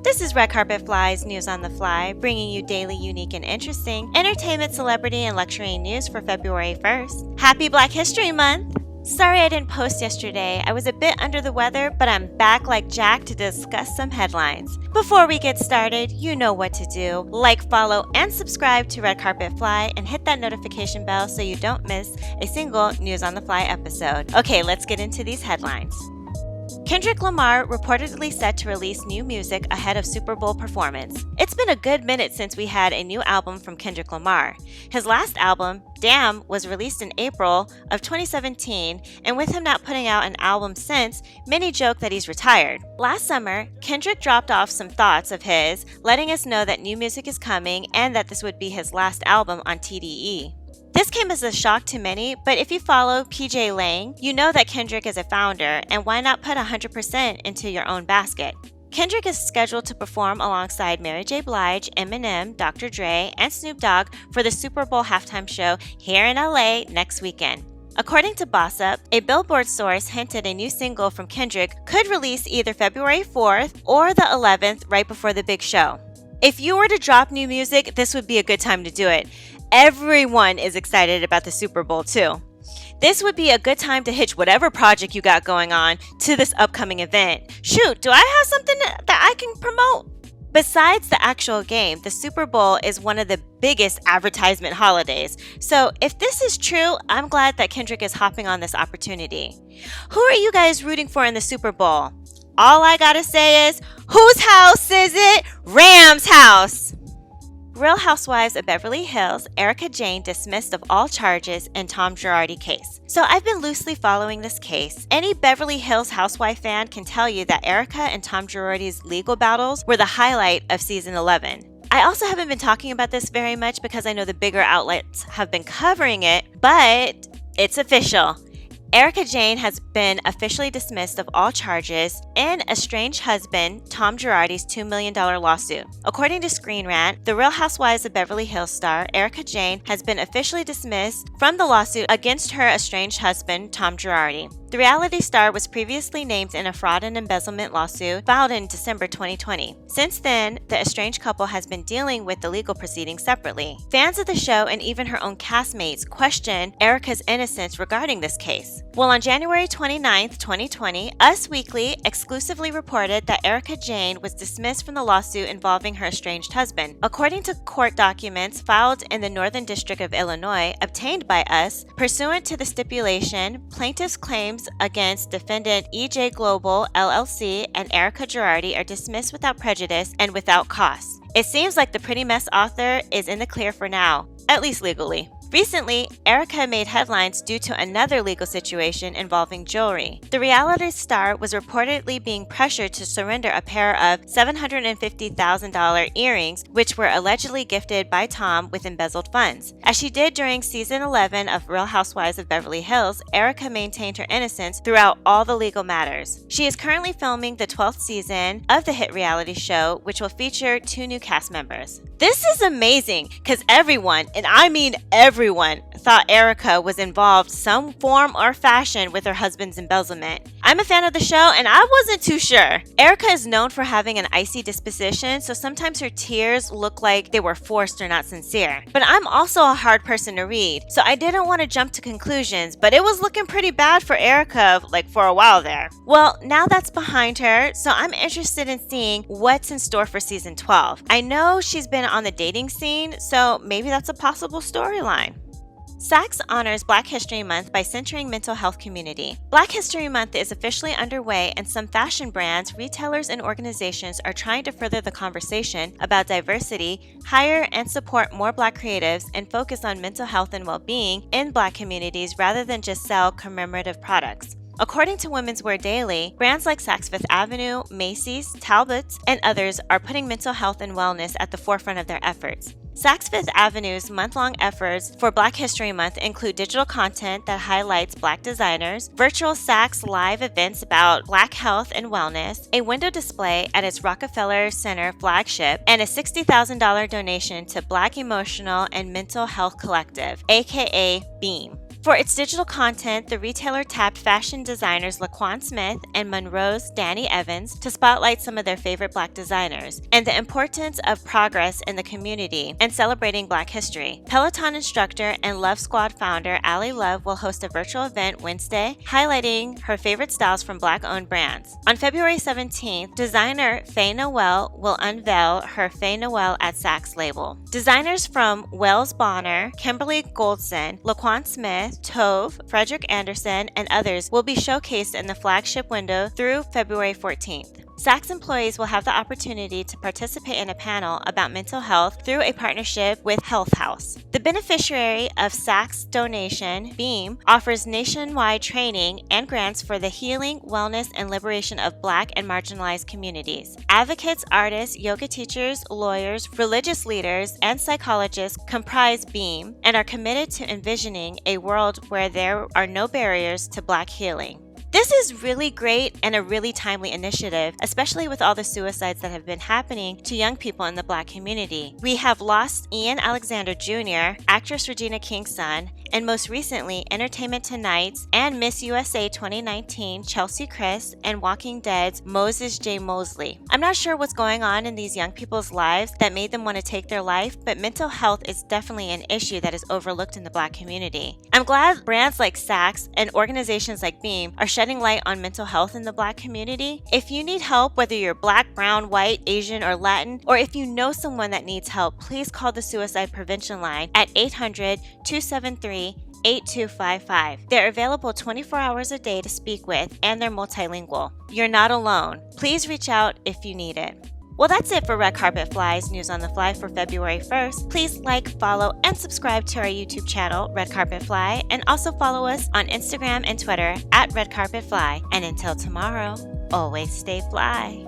This is Red Carpet Fly's News on the Fly, bringing you daily, unique, and interesting entertainment, celebrity, and luxury news for February 1st. Happy Black History Month! Sorry I didn't post yesterday. I was a bit under the weather, but I'm back like Jack to discuss some headlines. Before we get started, you know what to do. Like, follow, and subscribe to Red Carpet Fly, and hit that notification bell so you don't miss a single News on the Fly episode. Okay, let's get into these headlines. Kendrick Lamar reportedly set to release new music ahead of Super Bowl performance. It's been a good minute since we had a new album from Kendrick Lamar. His last album, Damn, was released in April of 2017, and with him not putting out an album since, many joke that he's retired. Last summer, Kendrick dropped off some thoughts of his, letting us know that new music is coming and that this would be his last album on TDE. This came as a shock to many, but if you follow PJ Lang, you know that Kendrick is a founder, and why not put 100% into your own basket? Kendrick is scheduled to perform alongside Mary J. Blige, Eminem, Dr. Dre, and Snoop Dogg for the Super Bowl halftime show here in LA next weekend. According to Boss Up, a Billboard source hinted a new single from Kendrick could release either February 4th or the 11th right before the big show. If you were to drop new music, this would be a good time to do it. Everyone is excited about the Super Bowl too. This would be a good time to hitch whatever project you got going on to this upcoming event. Shoot, do I have something that I can promote? Besides the actual game, the Super Bowl is one of the biggest advertisement holidays. So if this is true, I'm glad that Kendrick is hopping on this opportunity. Who are you guys rooting for in the Super Bowl? All I gotta say is, whose house is it? Rams' house! Real Housewives of Beverly Hills, Erica Jane dismissed of all charges in Tom Girardi case. So I've been loosely following this case. Any Beverly Hills housewife fan can tell you that Erica and Tom Girardi's legal battles were the highlight of season 11. I also haven't been talking about this very much because I know the bigger outlets have been covering it, but it's official. Erica Jane has been officially dismissed of all charges in estranged husband Tom Girardi's $2 million lawsuit. According to Screen Rant, the Real Housewives of Beverly Hills star Erica Jane has been officially dismissed from the lawsuit against her estranged husband Tom Girardi. The reality star was previously named in a fraud and embezzlement lawsuit filed in December 2020. Since then, the estranged couple has been dealing with the legal proceedings separately. Fans of the show and even her own castmates questioned Erica's innocence regarding this case. Well, on January 29, 2020, Us Weekly exclusively reported that Erica Jane was dismissed from the lawsuit involving her estranged husband. According to court documents filed in the Northern District of Illinois, obtained by Us, pursuant to the stipulation, plaintiffs' claims against defendant EJ Global, LLC, and Erica Girardi are dismissed without prejudice and without cost. It seems like the Pretty Mess author is in the clear for now, at least legally. Recently, Erica made headlines due to another legal situation involving jewelry. The reality star was reportedly being pressured to surrender a pair of $750,000 earrings, which were allegedly gifted by Tom with embezzled funds. As she did during season 11 of Real Housewives of Beverly Hills, Erica maintained her innocence throughout all the legal matters. She is currently filming the 12th season of the hit reality show, which will feature 2 new cast members. This is amazing because everyone, and I mean everyone, thought Erica was involved some form or fashion with her husband's embezzlement. I'm a fan of the show and I wasn't too sure. Erica is known for having an icy disposition, so sometimes her tears look like they were forced or not sincere. But I'm also a hard person to read, so I didn't want to jump to conclusions, but it was looking pretty bad for Erica for a while there. Well, now that's behind her, so I'm interested in seeing what's in store for season 12. I know she's been on the dating scene, so maybe that's a possible storyline. Saks honors Black History Month by centering mental health community. Black History Month is officially underway, and some fashion brands, retailers, and organizations are trying to further the conversation about diversity, hire and support more Black creatives, and focus on mental health and well-being in Black communities rather than just sell commemorative products. According to Women's Wear Daily, brands like Saks Fifth Avenue, Macy's, Talbot's, and others are putting mental health and wellness at the forefront of their efforts. Saks Fifth Avenue's month-long efforts for Black History Month include digital content that highlights Black designers, virtual Saks Live events about Black health and wellness, a window display at its Rockefeller Center flagship, and a $60,000 donation to Black Emotional and Mental Health Collective, aka BEAM. For its digital content, the retailer tapped fashion designers Laquan Smith and Monroe's Danny Evans to spotlight some of their favorite Black designers and the importance of progress in the community and celebrating Black history. Peloton instructor and Love Squad founder LIV will host a virtual event Wednesday highlighting her favorite styles from Black-owned brands. On February 17th, designer Faye Noel will unveil her Faye Noel at Saks label. Designers from Wells Bonner, Kimberly Goldson, Laquan Smith, Tove, Frederick Anderson, and others will be showcased in the flagship window through February 14th. Saks employees will have the opportunity to participate in a panel about mental health through a partnership with Health House. The beneficiary of Saks' donation, Beam, offers nationwide training and grants for the healing, wellness, and liberation of Black and marginalized communities. Advocates, artists, yoga teachers, lawyers, religious leaders, and psychologists comprise Beam and are committed to envisioning a world where there are no barriers to Black healing. This is really great and a really timely initiative, especially with all the suicides that have been happening to young people in the Black community. We have lost Ian Alexander Jr., actress Regina King's son, and most recently, Entertainment Tonight's and Miss USA 2019 Chelsea Chris and Walking Dead's Moses J. Mosley. I'm not sure what's going on in these young people's lives that made them want to take their life, but mental health is definitely an issue that is overlooked in the Black community. I'm glad brands like Saks and organizations like Beam are shedding light on mental health in the Black community. If you need help, whether you're Black, brown, white, Asian, or Latin, or if you know someone that needs help, please call the Suicide Prevention Line at 800-273-8255. They're available 24 hours a day to speak with, and they're multilingual. You're not alone. Please reach out if you need it. Well, that's it for Red Carpet Fly's News on the Fly for February 1st. Please like, follow, and subscribe to our YouTube channel, Red Carpet Fly, and also follow us on Instagram and Twitter at Red Carpet Fly. And until tomorrow, always stay fly.